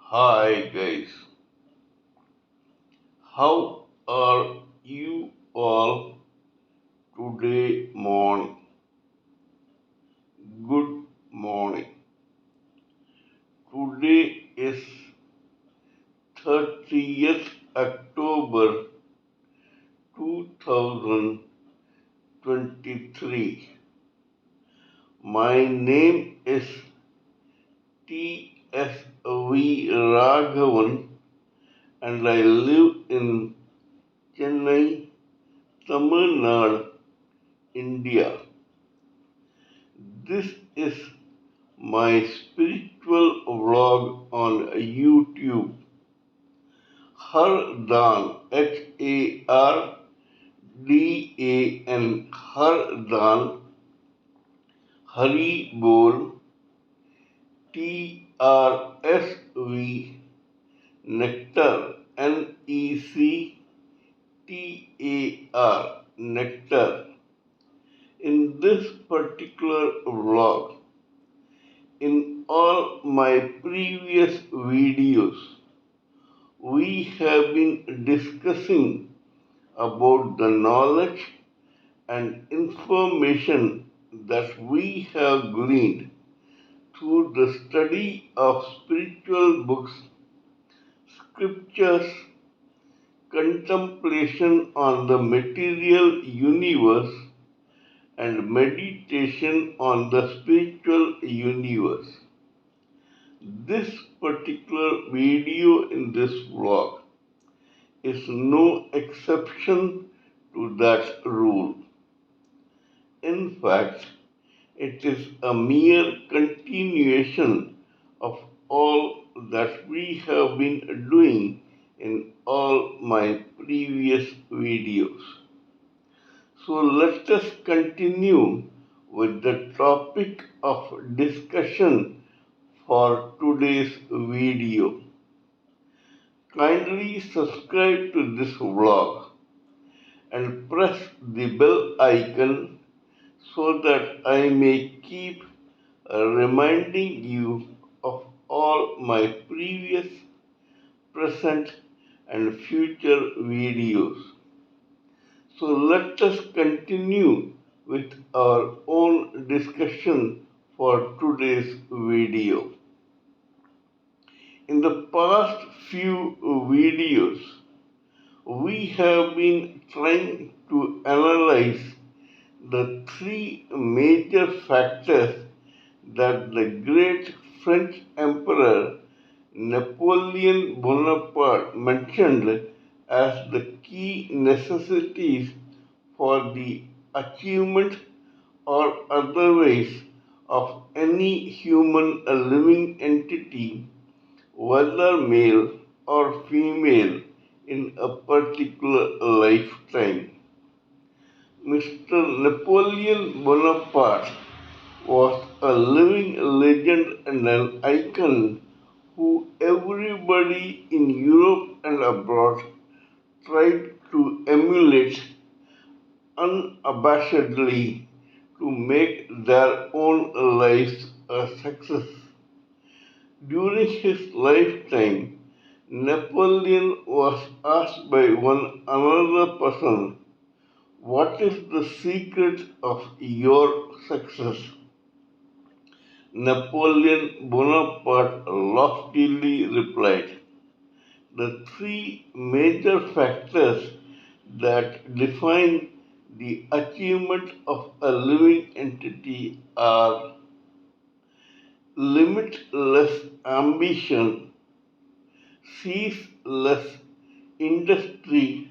Hi guys, how are you all today morning? Good morning. Today is 30th October 2023. My name is T.S.V. Raghavan and I live in Chennai, Tamil Nadu, India. This is my spiritual vlog on YouTube. Hardan, Hardan, Hardan, Haribol, TRSV, Nectar, NECTAR, Nectar. In this particular vlog, in all my previous videos, we have been discussing about the knowledge and information that we have gleaned through the study of spiritual books, scriptures, contemplation on the material universe, and meditation on the spiritual universe. This particular video in this vlog is no exception to that rule. In fact, it is a mere continuation of all that we have been doing in all my previous videos. So let us continue with the topic of discussion for today's video. Kindly subscribe to this vlog and press the bell icon so that I may keep reminding you of all my previous, present, and future videos. So let us continue with our own discussion for today's video. In the past few videos, we have been trying to analyze the three major factors that the great French Emperor Napoleon Bonaparte mentioned as the key necessities for the achievement or otherwise of any human living entity, whether male or female, in a particular lifetime. Mr. Napoleon Bonaparte was a living legend and an icon who everybody in Europe and abroad tried to emulate unabashedly to make their own lives a success. During his lifetime, Napoleon was asked by one another person, "What is the secret of your success?" Napoleon Bonaparte loftily replied, "The three major factors that define the achievement of a living entity are limitless ambition, ceaseless industry,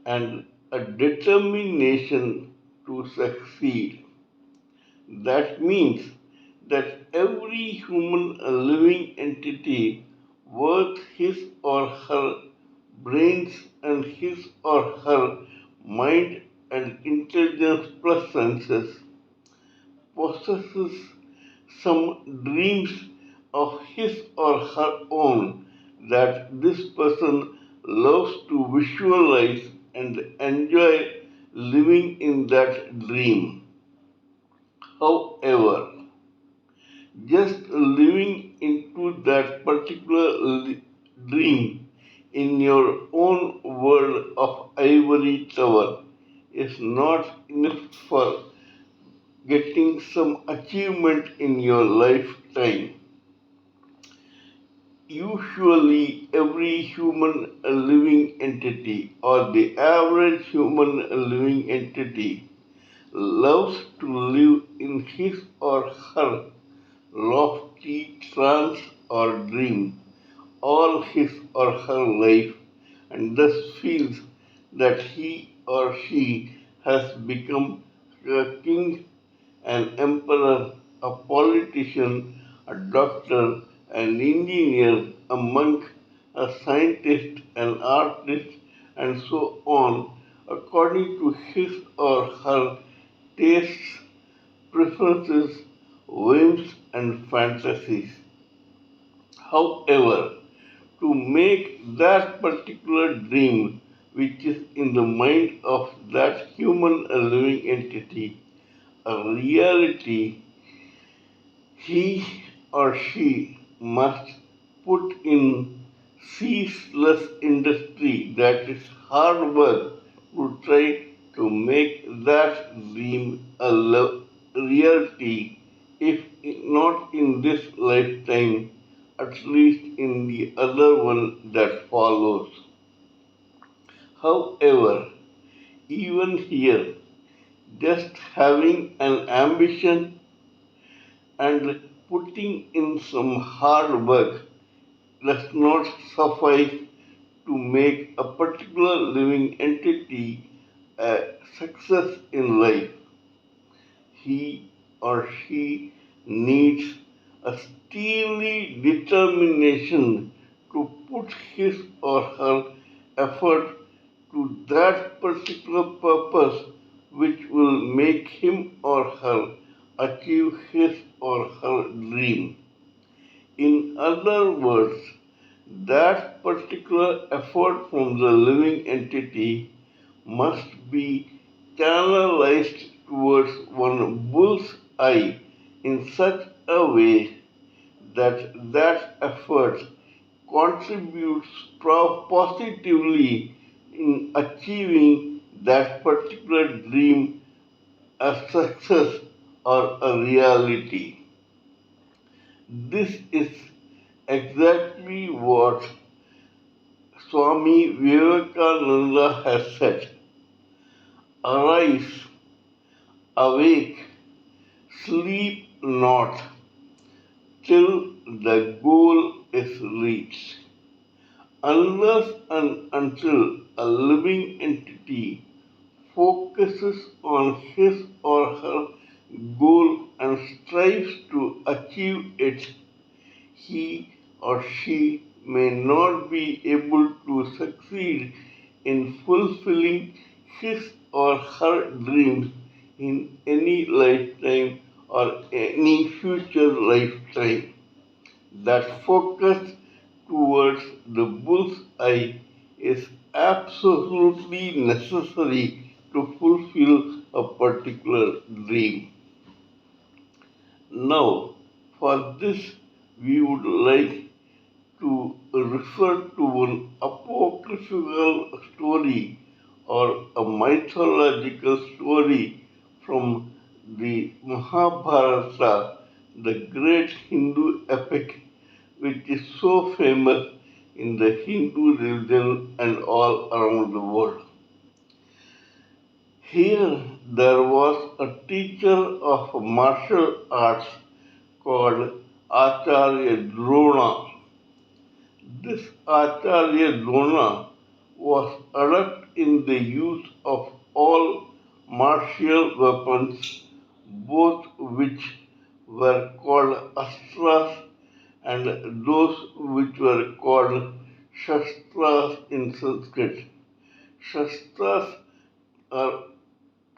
and a determination to succeed." That means that every human living entity worth his or her brains and his or her mind and intelligence plus senses possesses some dreams of his or her own that this person loves to visualize and enjoy living in that dream. However, just living into that particular dream in your own world of ivory tower is not enough for getting some achievement in your lifetime. Usually, every human living entity or the average human living entity loves to live in his or her lofty trance or dream all his or her life and thus feels that he or she has become a king, an emperor, a politician, a doctor, an engineer, a monk, a scientist, an artist, and so on, according to his or her tastes, preferences, whims, and fantasies. However, to make that particular dream, which is in the mind of that human living entity, a reality, he or she must put in ceaseless industry, that is hard work, to try to make that dream a reality, if not in this lifetime, at least in the other one that follows. However, even here, just having an ambition and putting in some hard work does not suffice to make a particular living entity a success in life. He or she needs a steely determination to put his or her effort to that particular purpose which will make him or her achieve his or her dream. In other words, that particular effort from the living entity must be channelized towards one bull's eye in such a way that that effort contributes positively in achieving that particular dream a success or a reality. This is exactly what Swami Vivekananda has said. Arise, awake, sleep not till the goal is reached. Unless and until a living entity focuses on his or her goal and strives to achieve it, he or she may not be able to succeed in fulfilling his or her dreams in any lifetime or any future lifetime. That focus towards the bull's eye is absolutely necessary to fulfill a particular dream. Now, for this, we would like to refer to an apocryphal story or a mythological story from the Mahabharata, the great Hindu epic, which is so famous in the Hindu religion and all around the world. Here there was a teacher of martial arts called Acharya Drona. This Acharya Drona was adept in the use of all martial weapons, both which were called astras and those which were called shastras in Sanskrit. Shastras are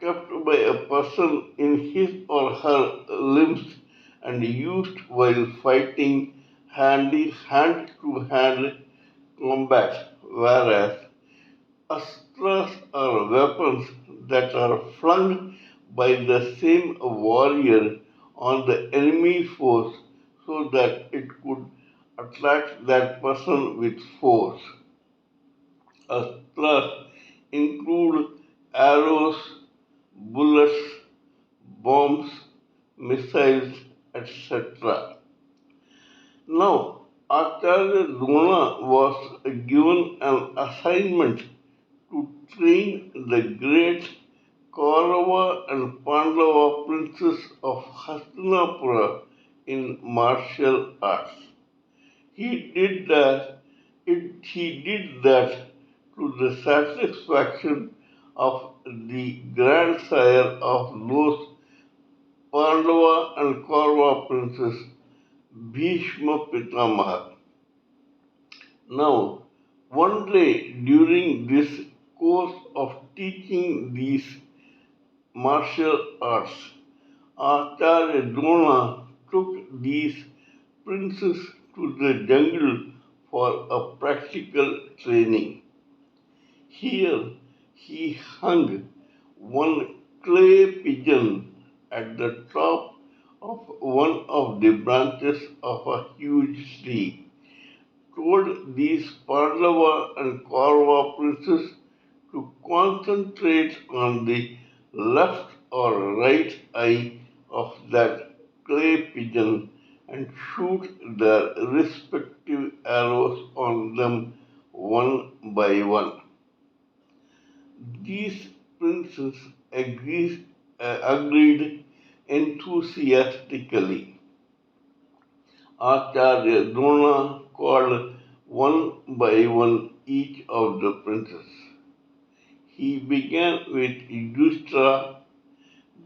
kept by a person in his or her limbs and used while fighting hand to hand combat, whereas astras are weapons that are flung by the same warrior on the enemy force so that it could attract that person with force. Astras include arrows, bullets, bombs, missiles, etc. Now, Acharya Drona was given an assignment to train the great Kaurava and Pandava princes of Hastinapura in martial arts. He did that. He did that to the satisfaction of the grandsire of those Pandava and Kaurava princes, Bhishma Pitamaha. Now, one day during this course of teaching these martial arts, Acharya Drona took these princes to the jungle for a practical training. Here he hung one clay pigeon at the top of one of the branches of a huge tree, told these Pandava and Kaurava princes to concentrate on the left or right eye of that clay pigeon and shoot their respective arrows on them one by one. These princes agreed enthusiastically. Acharya Drona called one by one each of the princes. He began with Yudhishthira,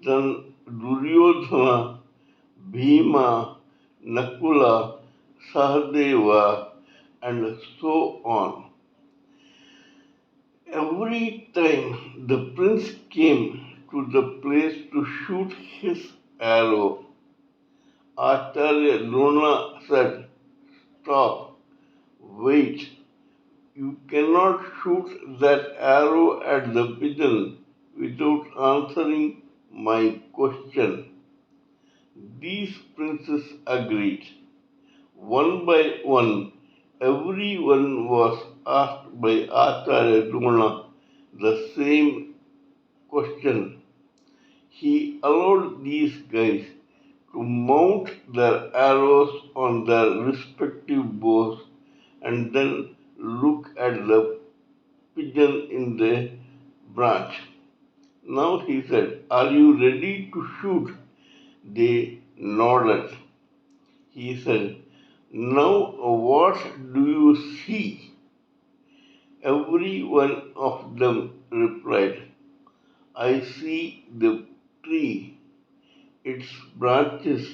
then Duryodhana, Bhima, Nakula, Sahadeva, and so on. Every time the prince came to the place to shoot his arrow, Acharya Drona said, "Stop, wait, you cannot shoot that arrow at the pigeon without answering my question." These princes agreed. One by one, everyone was asked by Acharya Drona the same question. He allowed these guys to mount their arrows on their respective bows and then look at the pigeon in the branch. Now he said, "Are you ready to shoot?" They nodded. He said, "Now what do you see?" Every one of them replied, "I see the tree, its branches,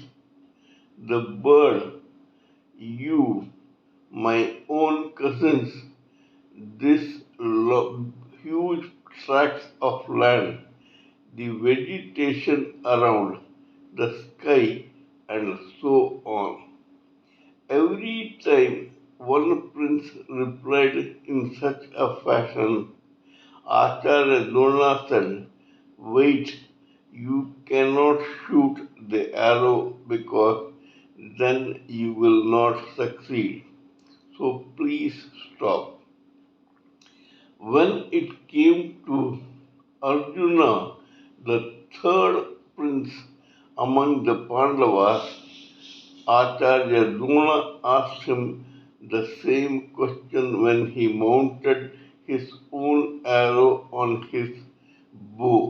the bird, you, my own cousins, this huge tracts of land, the vegetation around, the sky, and so on." Every time one prince replied in such a fashion, Acharya Drona said, "Wait, you cannot shoot the arrow because then you will not succeed. So please stop." When it came to Arjuna, the third prince among the Pandavas, Acharya Drona asked him the same question when he mounted his own arrow on his bow.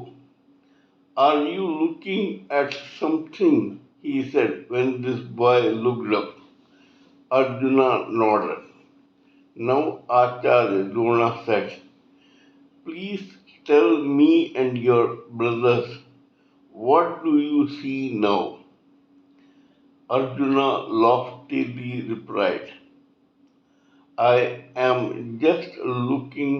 "Are you looking at something?" he said when this boy looked up. Arjuna nodded. Now Acharya Drona said, "Please tell me and your brothers, what do you see now?" Arjuna loftily replied, "I am just looking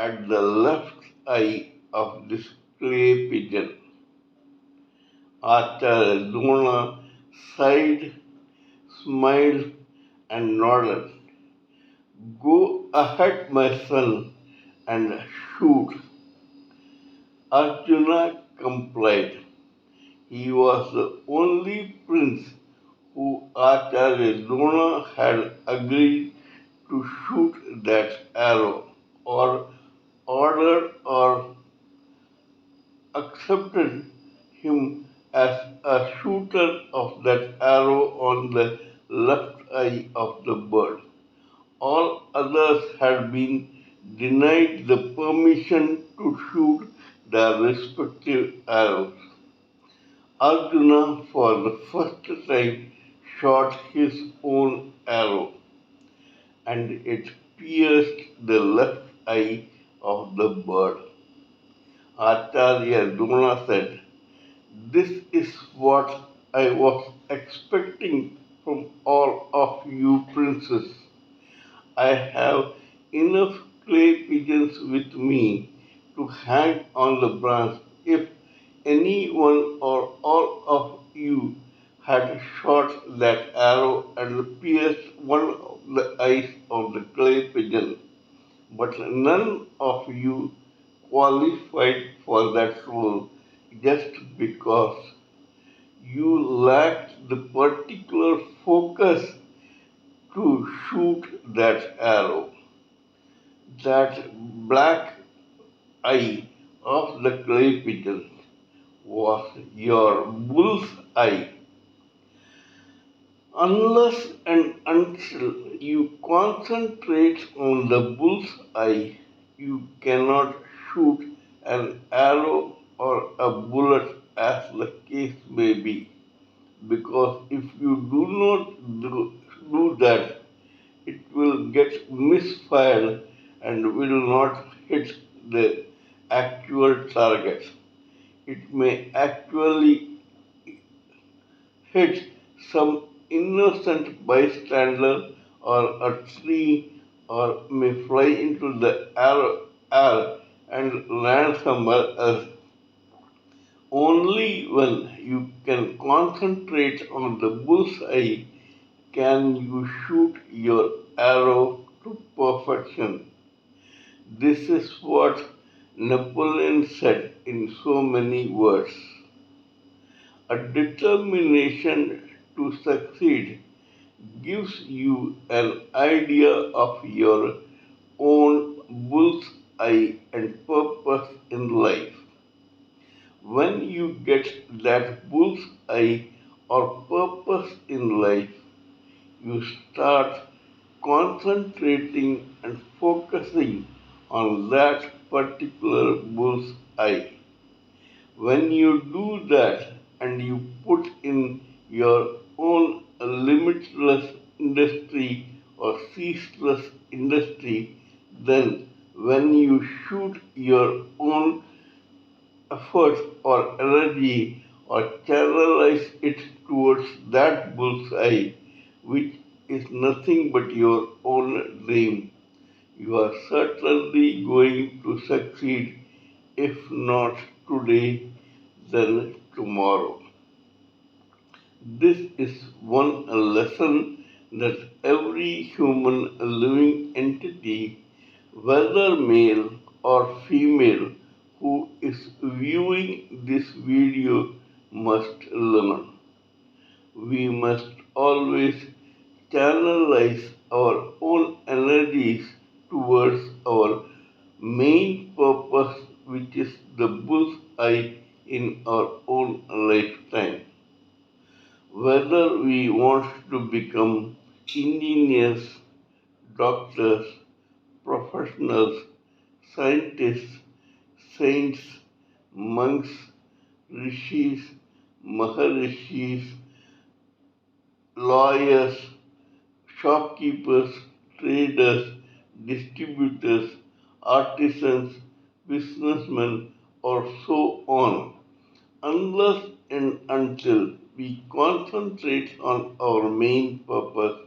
at the left eye of this clay pigeon." Acharya Drona sighed, smiled, and nodded. "Go ahead, my son, and shoot." Arjuna complied. He was the only prince who Acharya Drona had agreed to shoot that arrow, or ordered or accepted him as a shooter of that arrow on the left eye of the bird. All others had been denied the permission to shoot their respective arrows. Arjuna, for the first time, shot his own arrow, and it pierced the left eye of the bird. Acharya Drona said, "This is what I was expecting from all of you princes. I have enough clay pigeons with me to hang on the branch. If any one or all of you had shot that arrow and pierced one of the eyes of the clay pigeon, but none of you qualified for that role just because you lacked the particular focus to shoot that arrow. That black eye of the clay pigeon was your bull's eye. Unless and until you concentrate on the bull's eye, you cannot shoot an arrow or a bullet, as the case may be. Because if you do not do that, it will get misfired and will not hit the actual target. It may actually hit some innocent bystander or a tree, or may fly into the air and land somewhere else. Only when you can concentrate on the bullseye can you shoot your arrow to perfection. This is what Napoleon said in so many words. A determination to succeed gives you an idea of your own bull's eye and purpose in life. When you get that bull's eye or purpose in life, you start concentrating and focusing on that particular bull's eye. When you do that and you put in your own limitless industry or ceaseless industry, then when you shoot your own effort or energy or channelize it towards that bullseye, which is nothing but your own dream, you are certainly going to succeed, if not today, then tomorrow. This is one lesson that every human living entity, whether male or female, who is viewing this video must learn. We must always channelize our own energies towards our main purpose, which is the bull's eye in our own lifetime. Whether we want to become engineers, doctors, professionals, scientists, saints, monks, rishis, maharishis, lawyers, shopkeepers, traders, distributors, artisans, businessmen, or so on. Unless and until we concentrate on our main purpose,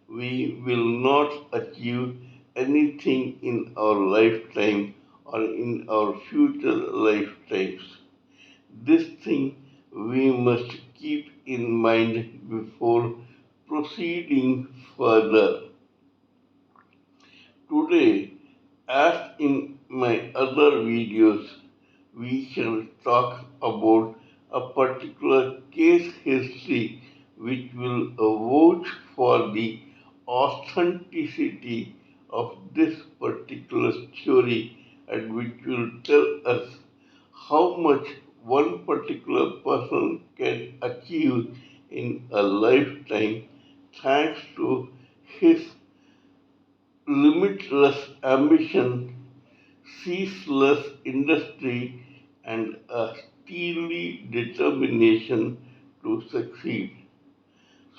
we will not achieve anything in our lifetime or in our future lifetimes. This thing we must keep in mind before proceeding further. Today, as in my other videos, we shall talk about a particular case history which will vouch for the authenticity of this particular theory and which will tell us how much one particular person can achieve in a lifetime thanks to his limitless ambition, ceaseless industry, and a steely determination to succeed.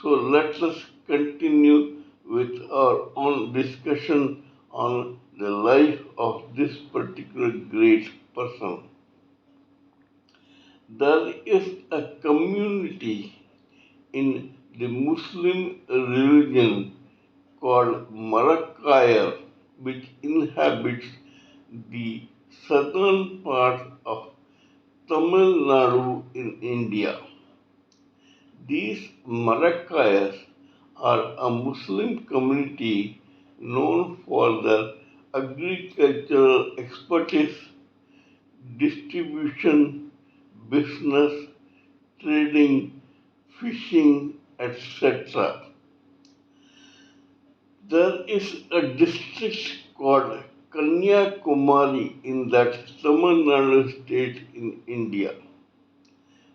So let us continue with our own discussion on the life of this particular great person. There is a community in the Muslim religion called Marakkayar, which inhabits the southern part of Tamil Nadu in India. These Marakkayas are a Muslim community known for their agricultural expertise, distribution, business, trading, fishing, etc. There is a district called Kanyakumari in that Tamil Nadu state in India.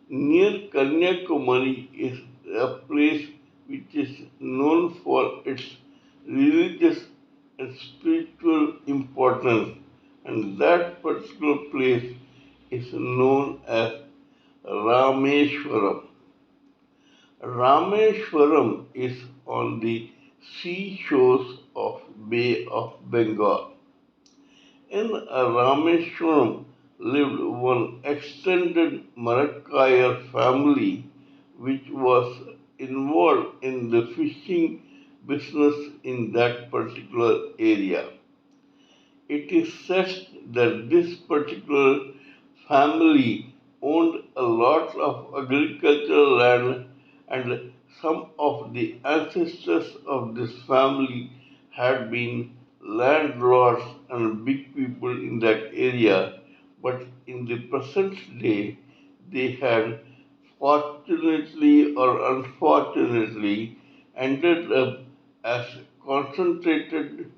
Near Kanyakumari is a place which is known for its religious and spiritual importance, and that particular place is known as Rameshwaram. Rameshwaram is on the seashores of Bay of Bengal. In Rameshwaram lived one extended Marakkayar family which was involved in the fishing business in that particular area. It is said that this particular family owned a lot of agricultural land, and some of the ancestors of this family had been landlords and big people in that area, but in the present day they had fortunately or unfortunately ended up as concentrated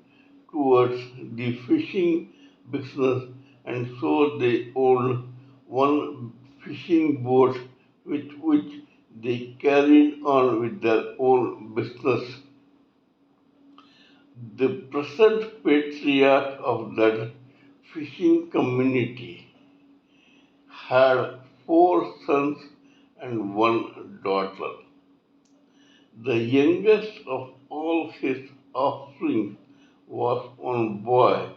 towards the fishing business, and so they owned one fishing boat with which they carried on with their own business. The present patriarch of that fishing community had four sons and one daughter. The youngest of all his offspring was one boy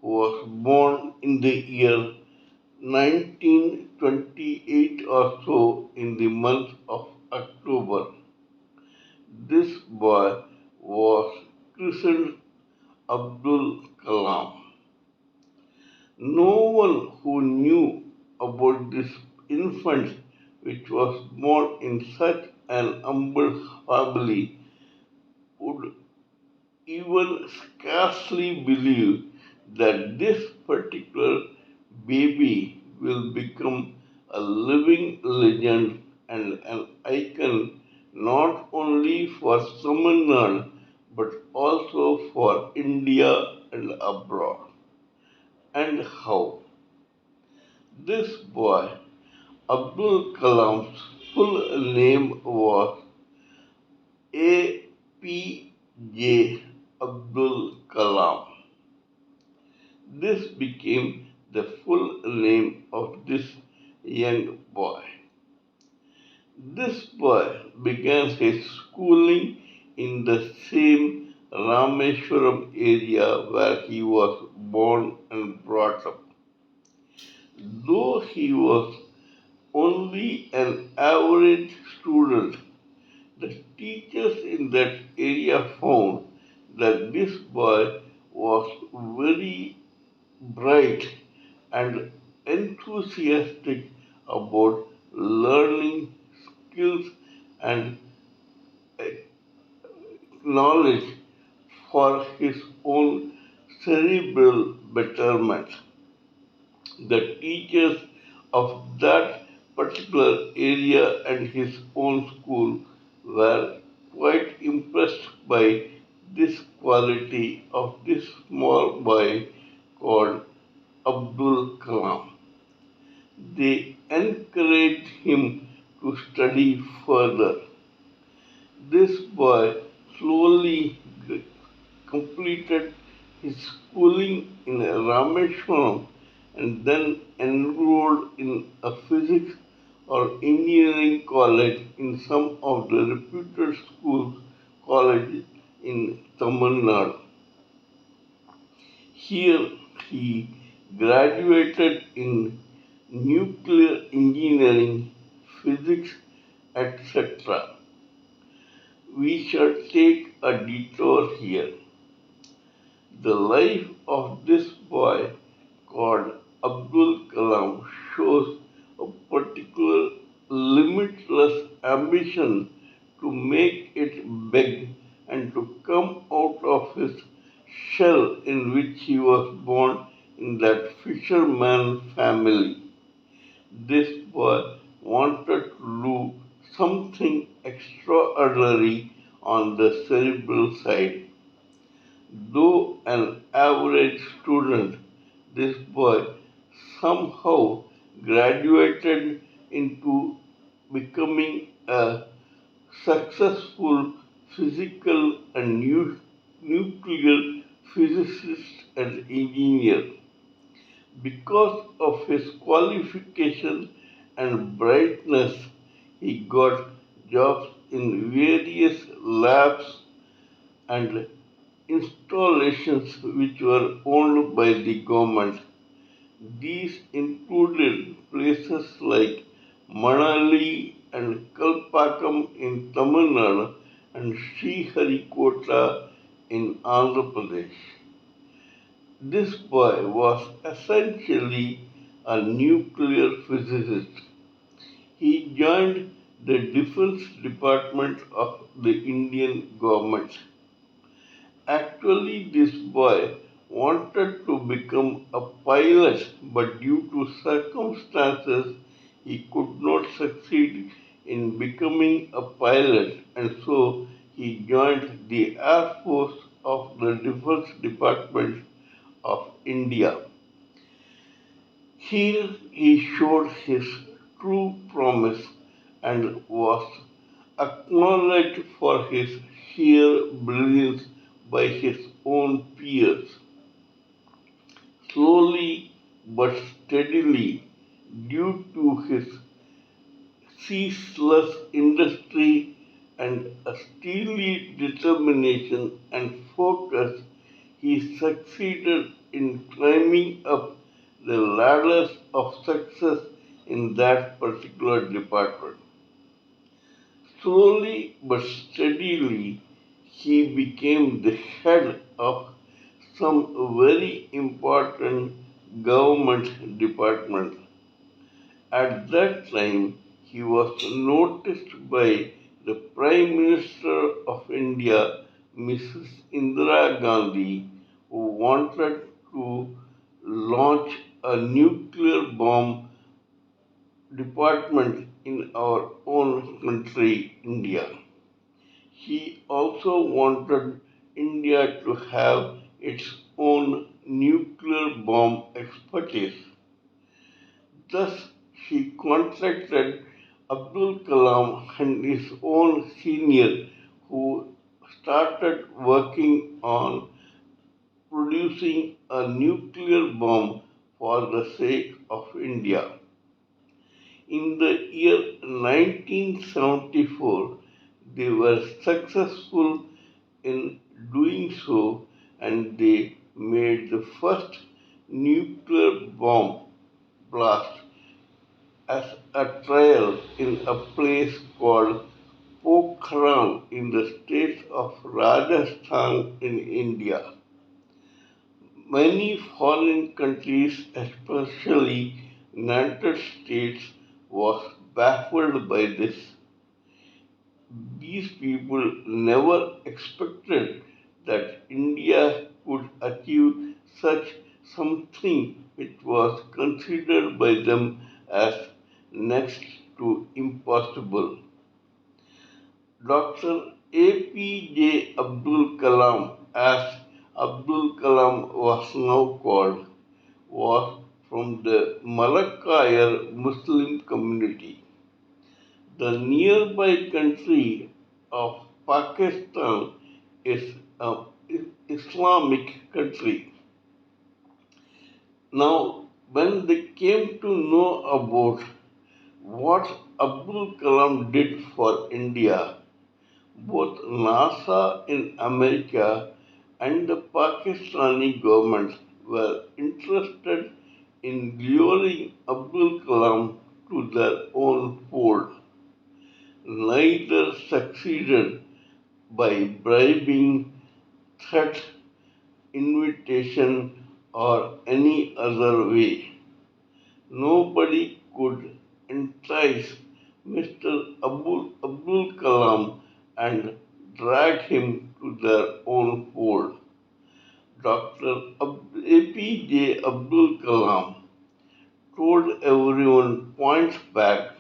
who was born in the year 1928 or so in the month of October. This boy was christened Abdul Kalam. No one who knew about this infant which was born in such an humble family would even scarcely believe that this particular baby will become a living legend and an icon not only for Tamil Nadu but also for India and abroad. And how? This boy, Abdul Kalam's full name was A.P.J. Abdul Kalam. This became the full name of this young boy. This boy began his schooling in the same Rameshwaram area where he was born and brought up. Though he was only an average student, the teachers in that area found that this boy was very bright and enthusiastic about learning skills and knowledge for his own cerebral betterment. The teachers of that particular area and his own school were quite impressed by this quality of this small boy called Abdul Kalam. They encouraged him to study further. This boy slowly completed his schooling in Rameshwaram and then enrolled in a physics or engineering college in some of the reputed schools colleges in Tamil Nadu. Here he graduated in nuclear engineering, physics, etc. We shall take a detour here. The life of this boy called Abdul Kalam shows a particular limitless ambition to make it big and to come out of his shell in which he was born in that fisherman family. This boy wanted to do something extraordinary on the cerebral side. Though an average student, this boy somehow graduated into becoming a successful physical and nuclear physicist and engineer. Because of his qualification and brightness, he got jobs in various labs and installations which were owned by the government. These included places like Manali and Kalpakam in Tamil Nadu and Sriharikota in Andhra Pradesh. This boy was essentially a nuclear physicist. He joined the Defense Department of the Indian government. Actually, this boy wanted to become a pilot, but due to circumstances, he could not succeed in becoming a pilot, and so he joined the Air Force of the Defense Department of India. Here he showed his true promise and was acknowledged for his sheer brilliance by his own peers. Slowly but steadily, due to his ceaseless industry and a steely determination and focus, he succeeded in climbing up the ladders of success in that particular department. Slowly but steadily, he became the head of some very important government department. At that time, he was noticed by the Prime Minister of India, Mrs. Indira Gandhi, who wanted to launch a nuclear bomb department in our own country, India. He also wanted India to have its own nuclear bomb expertise. Thus, she contacted Abdul Kalam and his own senior, who started working on producing a nuclear bomb for the sake of India. In the year 1974, they were successful in doing so and they made the first nuclear bomb blast as a trial in a place called Pokhran in the state of Rajasthan in India. Many foreign countries, especially United States, was baffled by this. These people never expected that India could achieve such something which was considered by them as next to impossible. Dr. APJ Abdul Kalam, as Abdul Kalam was now called, was from the Malakkayar Muslim community. The nearby country of Pakistan is an Islamic country. Now, when they came to know about what Abdul Kalam did for India, both NASA in America and the Pakistani government were interested in luring Abdul Kalam to their own fold. Neither succeeded by bribing, threat, invitation, or any other way. Nobody could entice Mr. Abdul Kalam and drag him to their own fold. Dr. APJ Abdul Kalam told everyone point blank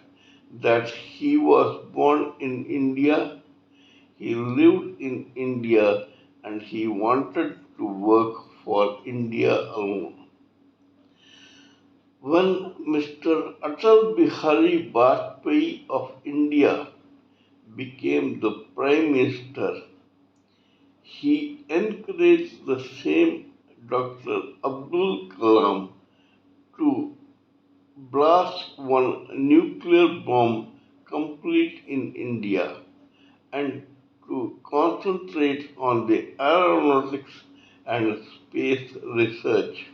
that he was born in India, he lived in India, and he wanted to work for India alone. When Mr. Atal Bihari Vajpayee of India became the Prime Minister, he encouraged the same Dr. Abdul Kalam to blast one nuclear bomb complete in India and to concentrate on the aeronautics and space research.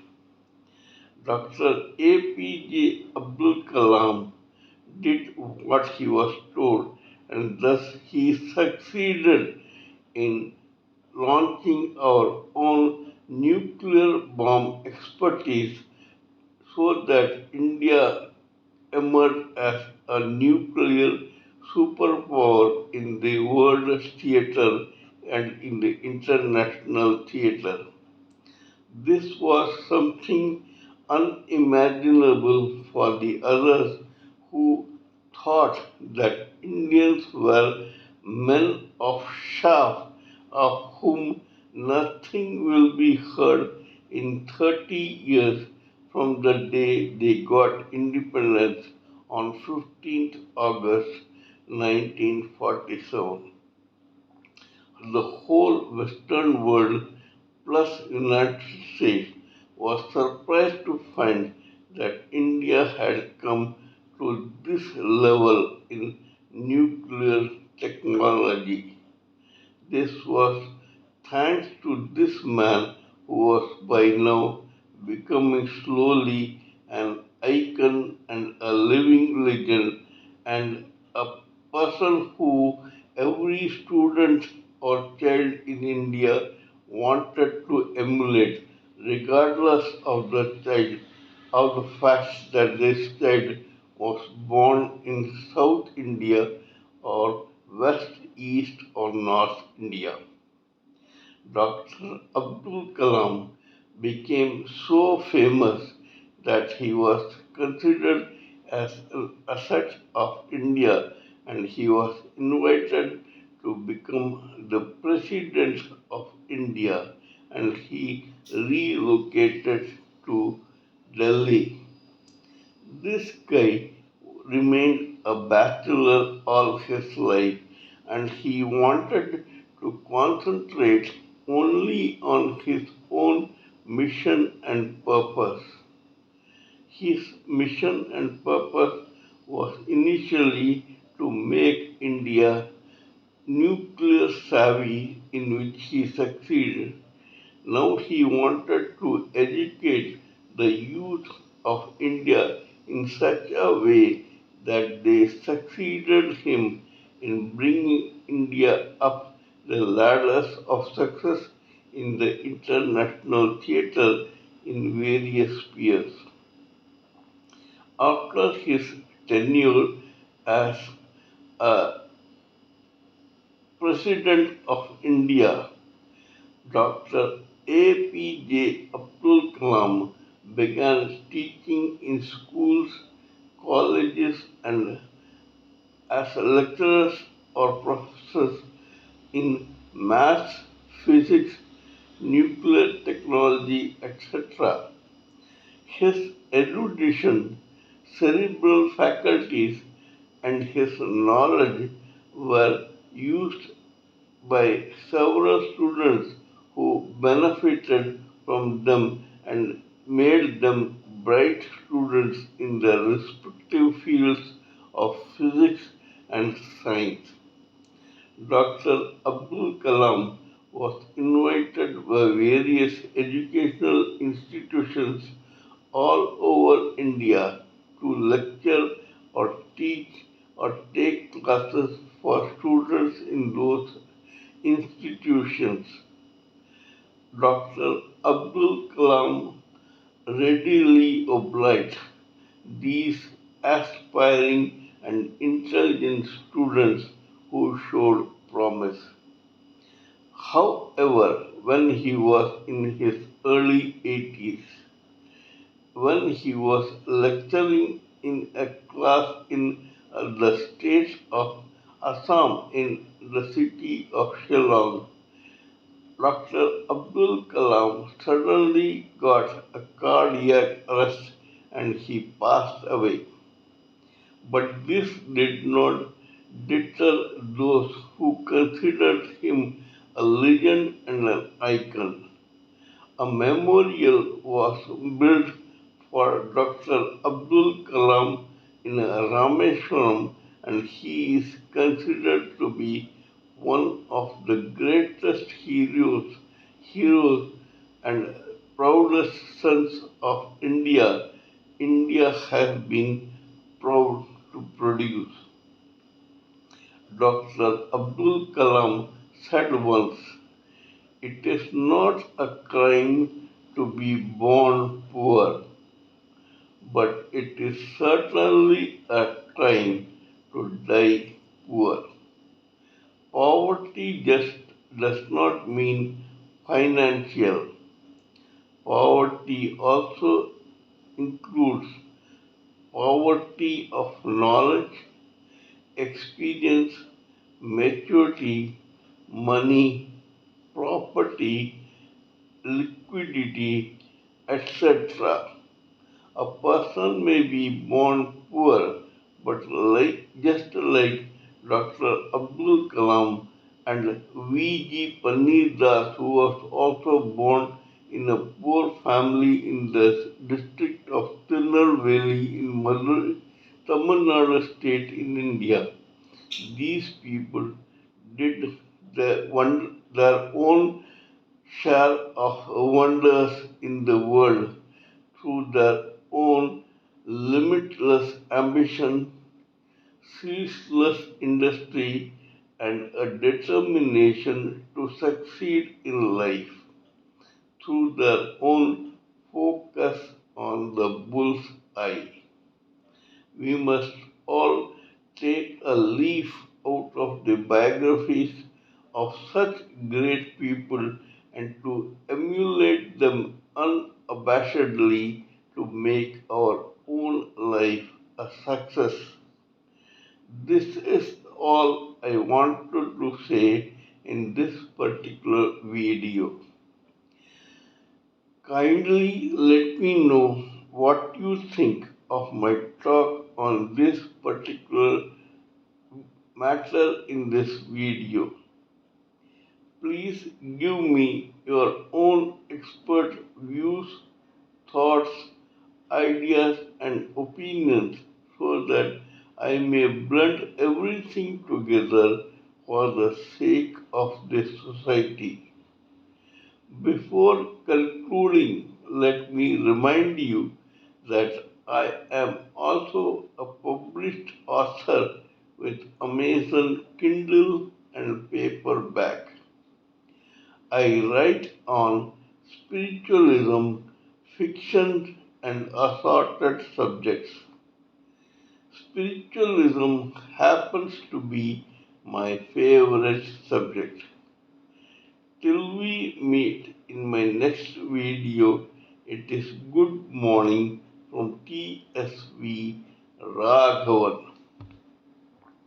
Dr. APJ Abdul Kalam did what he was told, and thus he succeeded in launching our own nuclear bomb expertise so that India emerged as a nuclear superpower in the world theater and in the international theater. This was something unimaginable for the others who thought that Indians were men of shaft of whom nothing will be heard in 30 years from the day they got independence on 15th August 1947. The whole Western world plus United States was surprised to find that India had come to this level in nuclear technology. This was thanks to this man who was by now becoming slowly an icon and a living legend and a person who every student or child in India wanted to emulate regardless of the fact that this child was born in South India or West, East, or North India. Dr. Abdul Kalam became so famous that he was considered as an asset of India and he was invited to become the President of India and he relocated to Delhi. This guy remained a bachelor all his life and he wanted to concentrate only on his own mission and purpose. His mission and purpose was initially to make India nuclear savvy, in which he succeeded. Now he wanted to educate the youth of India in such a way that they succeeded him in bringing India up the ladders of success in the international theater in various spheres. After his tenure as a President of India, Dr. APJ Abdul Kalam began teaching in schools, colleges, and as a lecturer or professors in maths, physics, nuclear technology, etc. His erudition, cerebral faculties, and his knowledge were used by several students who benefited from them and made them bright students in their respective fields of physics and science. Dr. Abdul Kalam was invited by various educational institutions all over India to lecture or teach or take classes for students in those institutions. Dr. Abdul Kalam readily obliged these aspiring and intelligent students who showed promise. However, when he was in his early 80s, when he was lecturing in a class in the state of Assam in the city of Shillong, Dr. Abdul Kalam suddenly got a cardiac arrest and he passed away. But this did not deter those who considered him a legend and an icon. A memorial was built for Dr. Abdul Kalam in Rameswaram, and he is considered to be one of the greatest heroes and proudest sons of India has been proud to produce. Dr. Abdul Kalam said once, "It is not a crime to be born poor, but it is certainly a crime to die poor." Poverty just does not mean financial. Poverty also includes poverty of knowledge, experience, maturity, money, property, liquidity, etc. A person may be born poor, but just like Dr. Abdul Kalam and V.G. Paneerdas, who was also born in a poor family in the district of Tirunelveli in Tamil Nadu state in India. These people did their own share of wonders in the world through their own limitless ambition, ceaseless industry, and a determination to succeed in life through their own focus on the bull's eye. We must all take a leaf out of the biographies of such great people and to emulate them unabashedly to make our own life a success. This is all I wanted to say in this particular video. Kindly let me know what you think of my talk on this particular matter in this video. Please give me your own expert views, thoughts, ideas, and opinions so that I may blend everything together for the sake of this society. Before concluding, let me remind you that I am also a published author with Amazon Kindle and paperback. I write on spiritualism, fiction, and assorted subjects. Spiritualism happens to be my favorite subject. Till we meet in my next video, it is good morning from TSV Raghavan.